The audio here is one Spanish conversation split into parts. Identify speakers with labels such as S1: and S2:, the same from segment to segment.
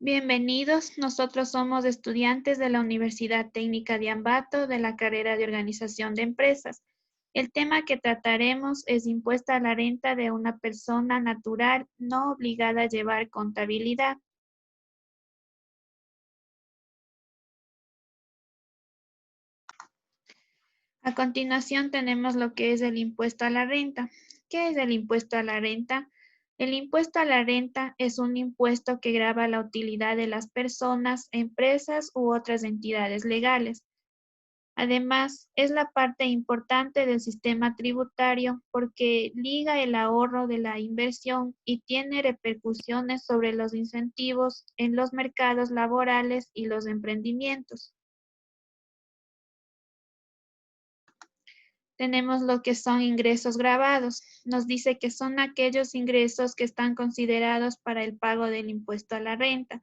S1: Bienvenidos, nosotros somos estudiantes de la Universidad Técnica de Ambato de la carrera de Organización de Empresas. El tema que trataremos es impuesto a la renta de una persona natural no obligada a llevar contabilidad. A continuación tenemos lo que es el impuesto a la renta. ¿Qué es el impuesto a la renta? El impuesto a la renta es un impuesto que grava la utilidad de las personas, empresas u otras entidades legales. Además, es la parte importante del sistema tributario porque liga el ahorro de la inversión y tiene repercusiones sobre los incentivos en los mercados laborales y los emprendimientos. Tenemos lo que son ingresos grabados. Nos dice que son aquellos ingresos que están considerados para el pago del impuesto a la renta.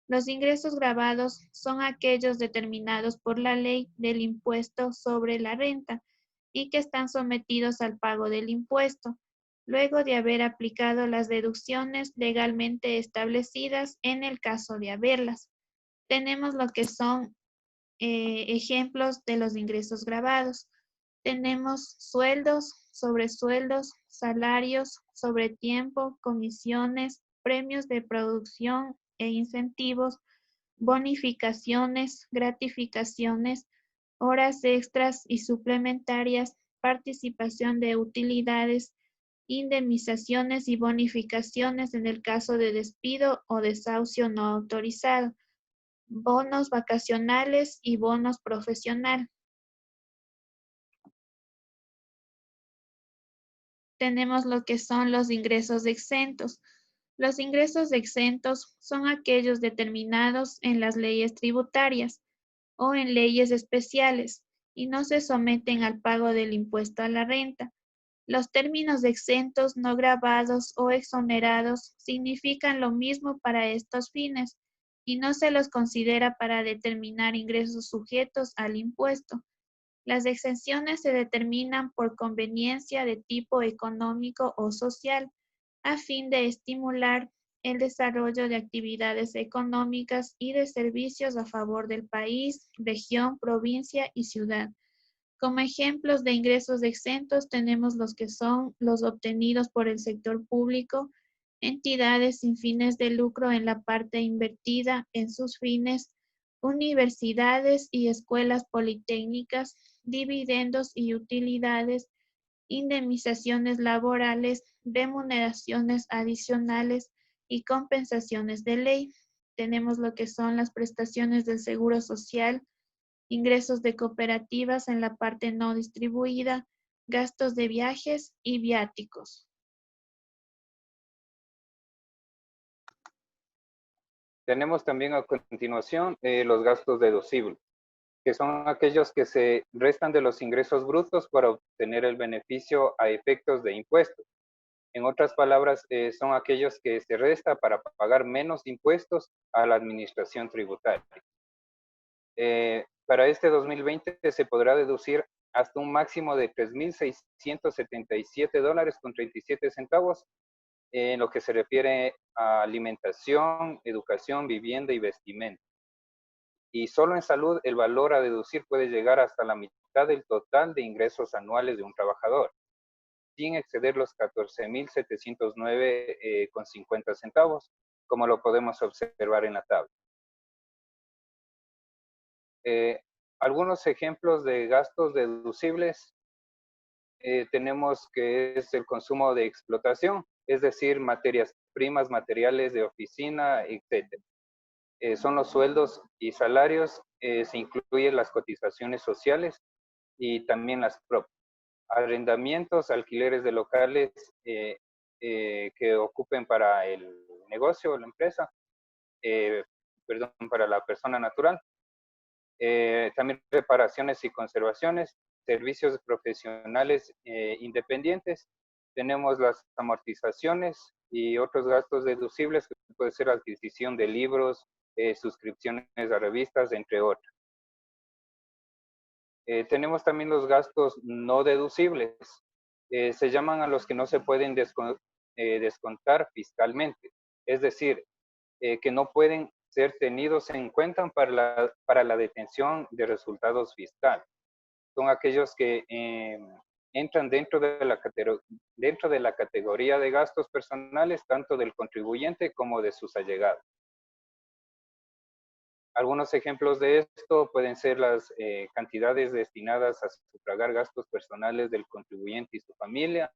S1: Los ingresos grabados son aquellos determinados por la ley del impuesto sobre la renta y que están sometidos al pago del impuesto, luego de haber aplicado las deducciones legalmente establecidas en el caso de haberlas. Tenemos lo que son ejemplos de los ingresos grabados. Tenemos sueldos, sobresueldos, salarios, sobre tiempo, comisiones, premios de producción e incentivos, bonificaciones, gratificaciones, horas extras y suplementarias, participación de utilidades, indemnizaciones y bonificaciones en el caso de despido o desahucio no autorizado, bonos vacacionales y bonos profesional. Tenemos lo que son los ingresos exentos. Los ingresos exentos son aquellos determinados en las leyes tributarias o en leyes especiales y no se someten al pago del impuesto a la renta. Los términos exentos, no gravados o exonerados significan lo mismo para estos fines y no se los considera para determinar ingresos sujetos al impuesto. Las exenciones se determinan por conveniencia de tipo económico o social, a fin de estimular el desarrollo de actividades económicas y de servicios a favor del país, región, provincia y ciudad. Como ejemplos de ingresos exentos tenemos los que son los obtenidos por el sector público, entidades sin fines de lucro en la parte invertida en sus fines, universidades y escuelas politécnicas, dividendos y utilidades, indemnizaciones laborales, remuneraciones adicionales y compensaciones de ley. Tenemos lo que son las prestaciones del Seguro Social, ingresos de cooperativas en la parte no distribuida, gastos de viajes y viáticos.
S2: Tenemos también a continuación los gastos deducibles, que son aquellos que se restan de los ingresos brutos para obtener el beneficio a efectos de impuestos. En otras palabras, son aquellos que se resta para pagar menos impuestos a la administración tributaria. Para este 2020 se podrá deducir hasta un máximo de $3,677.37 en lo que se refiere a alimentación, educación, vivienda y vestimenta. Y solo en salud el valor a deducir puede llegar hasta la mitad del total de ingresos anuales de un trabajador, sin exceder los 14,709,50 centavos, como lo podemos observar en la tabla. Algunos ejemplos de gastos deducibles tenemos que es el consumo de explotación, es decir, materias primas, materiales de oficina, etc. Son los sueldos y salarios, se incluyen las cotizaciones sociales y también las propias. Arrendamientos, alquileres de locales que ocupen para el negocio o la empresa, perdón, para la persona natural. También reparaciones y conservaciones, servicios profesionales independientes. Tenemos las amortizaciones y otros gastos deducibles, que puede ser adquisición de libros, suscripciones a revistas, entre otros. Tenemos también los gastos no deducibles. Se llaman a los que no se pueden descontar fiscalmente. Es decir, que no pueden ser tenidos en cuenta para la detención de resultados fiscales. Son aquellos que entran dentro de la categoría de gastos personales, tanto del contribuyente como de sus allegados. Algunos ejemplos de esto pueden ser las cantidades destinadas a sufragar gastos personales del contribuyente y su familia,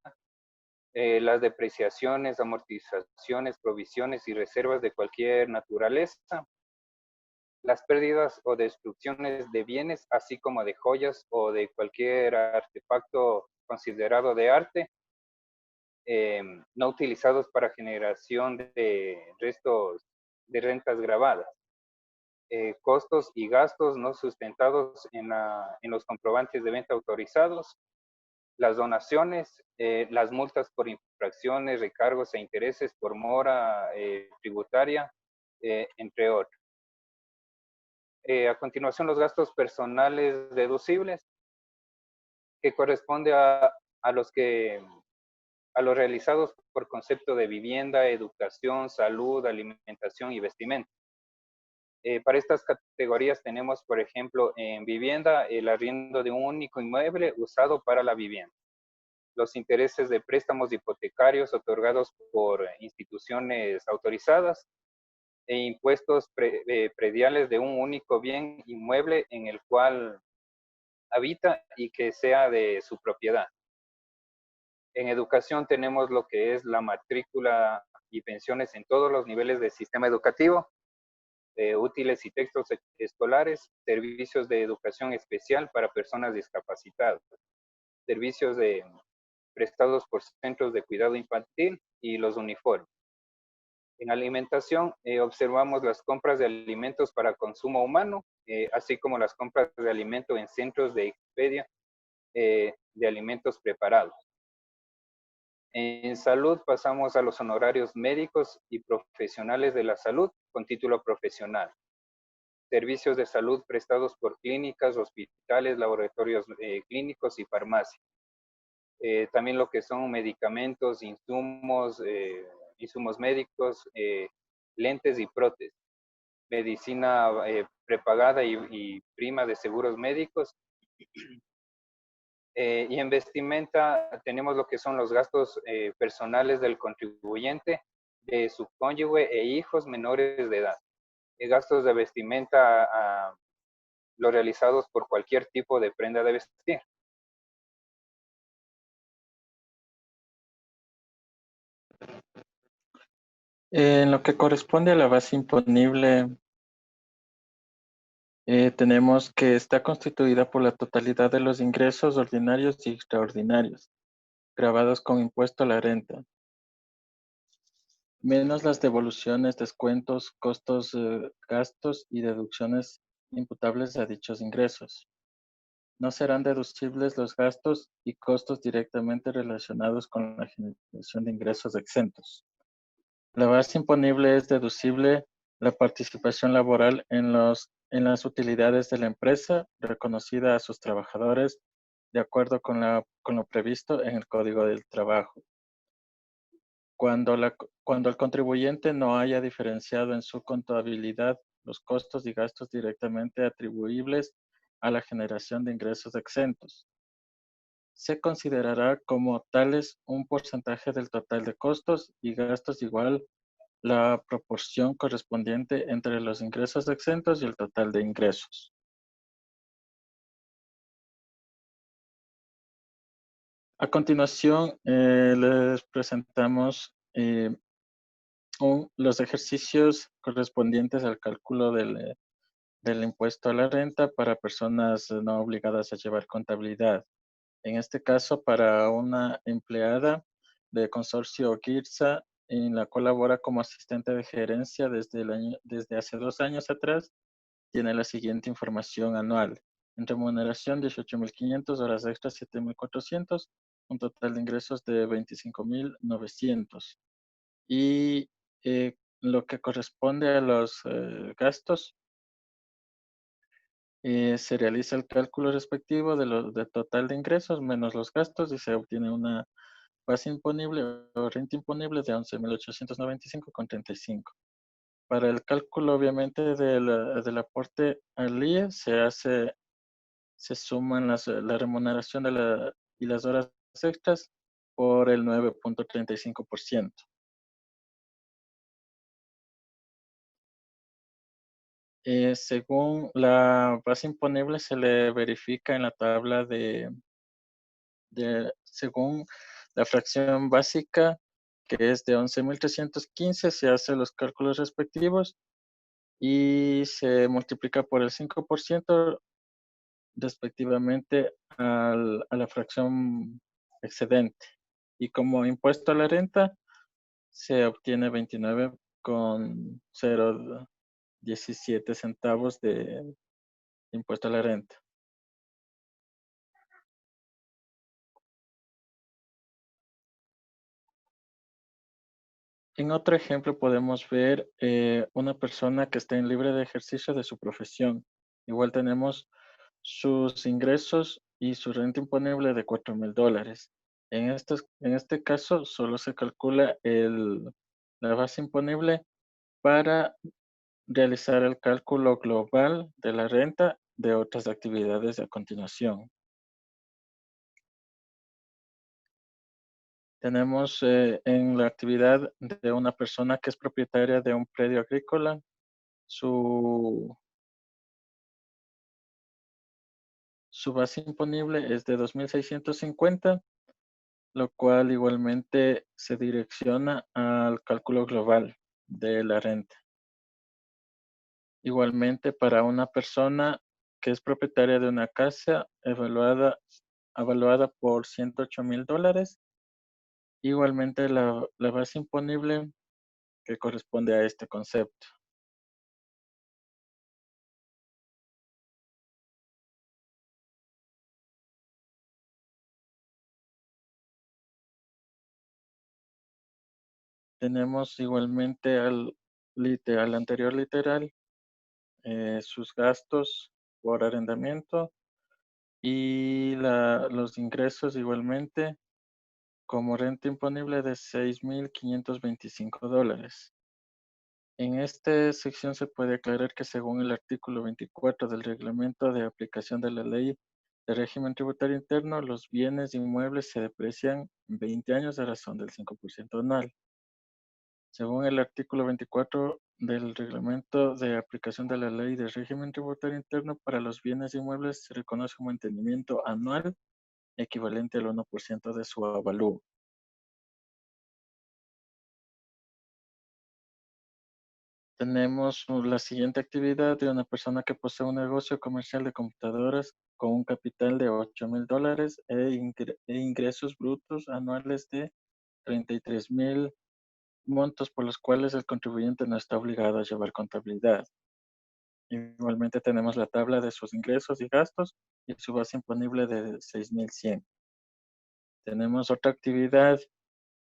S2: las depreciaciones, amortizaciones, provisiones y reservas de cualquier naturaleza, las pérdidas o destrucciones de bienes, así como de joyas o de cualquier artefacto considerado de arte, no utilizados para generación de restos de rentas grabadas, costos y gastos no sustentados en los comprobantes de venta autorizados, las donaciones, las multas por infracciones, recargos e intereses por mora tributaria, entre otros. A continuación, los gastos personales deducibles, que corresponde a los realizados por concepto de vivienda, educación, salud, alimentación y vestimenta. Para estas categorías tenemos, por ejemplo, en vivienda, el arriendo de un único inmueble usado para la vivienda. Los intereses de préstamos hipotecarios otorgados por instituciones autorizadas e impuestos prediales de un único bien inmueble en el cual habita y que sea de su propiedad. En educación tenemos lo que es la matrícula y pensiones en todos los niveles del sistema educativo, útiles y textos escolares, servicios de educación especial para personas discapacitadas, servicios prestados por centros de cuidado infantil y los uniformes. En alimentación observamos las compras de alimentos para consumo humano, así como las compras de alimento en centros de expedia de alimentos preparados. En salud pasamos a los honorarios médicos y profesionales de la salud con título profesional. Servicios de salud prestados por clínicas, hospitales, laboratorios clínicos y farmacias. También lo que son medicamentos, insumos médicos, lentes y prótesis. Medicina prepagada y prima de seguros médicos. Y en vestimenta tenemos lo que son los gastos personales del contribuyente, de su cónyuge e hijos menores de edad. Gastos de vestimenta los realizados por cualquier tipo de prenda de vestir.
S3: En lo que corresponde a la base imponible, tenemos que está constituida por la totalidad de los ingresos ordinarios y extraordinarios, grabados con impuesto a la renta, menos las devoluciones, descuentos, costos, gastos y deducciones imputables a dichos ingresos. No serán deducibles los gastos y costos directamente relacionados con la generación de ingresos exentos. La base imponible es deducible la participación laboral en las utilidades de la empresa reconocida a sus trabajadores de acuerdo con lo previsto en el Código del Trabajo. Cuando el contribuyente no haya diferenciado en su contabilidad los costos y gastos directamente atribuibles a la generación de ingresos exentos, se considerará como tales un porcentaje del total de costos y gastos igual la proporción correspondiente entre los ingresos exentos y el total de ingresos. A continuación, les presentamos los ejercicios correspondientes al cálculo del impuesto a la renta para personas no obligadas a llevar contabilidad. En este caso, para una empleada de consorcio GIRSA, en la cual labora como asistente de gerencia desde hace 2 años atrás, tiene la siguiente información anual. En remuneración, 18.500, horas extras, 7.400, un total de ingresos de 25.900. Y lo que corresponde a los gastos, se realiza el cálculo respectivo de total de ingresos menos los gastos y se obtiene una base imponible o renta imponible de 11.895,35. Para el cálculo, obviamente, del aporte al IE se suman la remuneración y las horas extras por el 9.35%. Según la base imponible, se le verifica en la tabla según la fracción básica, que es de 11.315, se hacen los cálculos respectivos y se multiplica por el 5% respectivamente a la fracción excedente. Y como impuesto a la renta, se obtiene 29,017 centavos de impuesto a la renta. En otro ejemplo podemos ver una persona que está en libre de ejercicio de su profesión. Igual tenemos sus ingresos y su renta imponible de $4,000. En este caso solo se calcula la base imponible para realizar el cálculo global de la renta de otras actividades a continuación. Tenemos en la actividad de una persona que es propietaria de un predio agrícola, su base imponible es de 2.650, lo cual igualmente se direcciona al cálculo global de la renta. Igualmente, para una persona que es propietaria de una casa evaluada por $108,000, igualmente la base imponible que corresponde a este concepto. Tenemos igualmente al anterior literal, sus gastos por arrendamiento y los ingresos igualmente como renta imponible de $6,525. En esta sección se puede aclarar que según el artículo 24 del reglamento de aplicación de la ley de régimen tributario interno, los bienes inmuebles se deprecian en 20 años a razón del 5% anual. Según el artículo 24 del reglamento de aplicación de la ley de régimen tributario interno, para los bienes inmuebles se reconoce un mantenimiento anual equivalente al 1% de su avalúo. Tenemos la siguiente actividad de una persona que posee un negocio comercial de computadoras con un capital de $8,000 e ingresos brutos anuales de 33,000, montos por los cuales el contribuyente no está obligado a llevar contabilidad. Igualmente tenemos la tabla de sus ingresos y gastos y su base imponible de 6,100. Tenemos otra actividad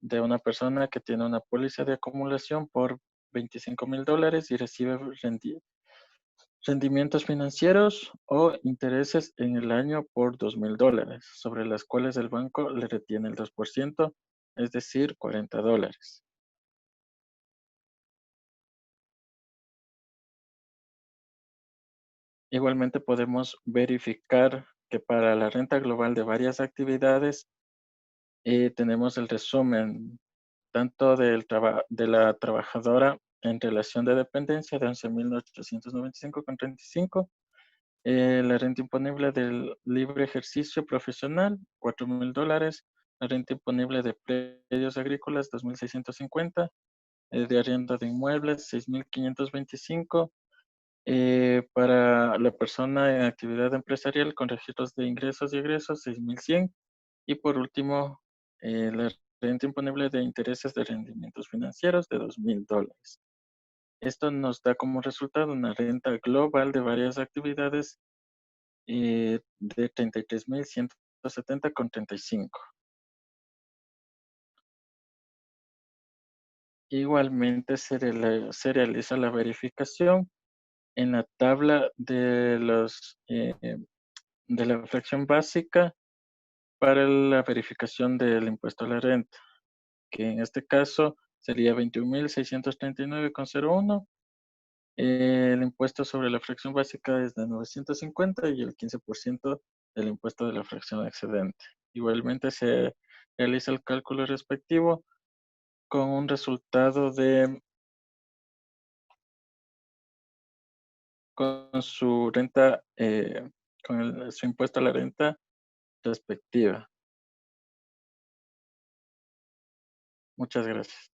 S3: de una persona que tiene una póliza de acumulación por $25,000 y recibe rendimientos financieros o intereses en el año por $2,000, sobre las cuales el banco le retiene el 2%, es decir, $40. Igualmente podemos verificar que para la renta global de varias actividades tenemos el resumen tanto de la trabajadora en relación de dependencia de 11.895,35. La renta imponible del libre ejercicio profesional, $4,000. La renta imponible de predios agrícolas, 2.650. De arriendo de inmuebles, 6.525. Para la persona en actividad empresarial con registros de ingresos y egresos, 6,100. Y por último, la renta imponible de intereses de rendimientos financieros de $2,000. Esto nos da como resultado una renta global de varias actividades de 33,170,35. Igualmente se realiza la verificación en la tabla de la fracción básica para la verificación del impuesto a la renta, que en este caso sería 21,639,01, El impuesto sobre la fracción básica es de 950 y el 15% del impuesto de la fracción excedente. Igualmente se realiza el cálculo respectivo con un resultado de con su renta, su impuesto a la renta respectiva. Muchas gracias.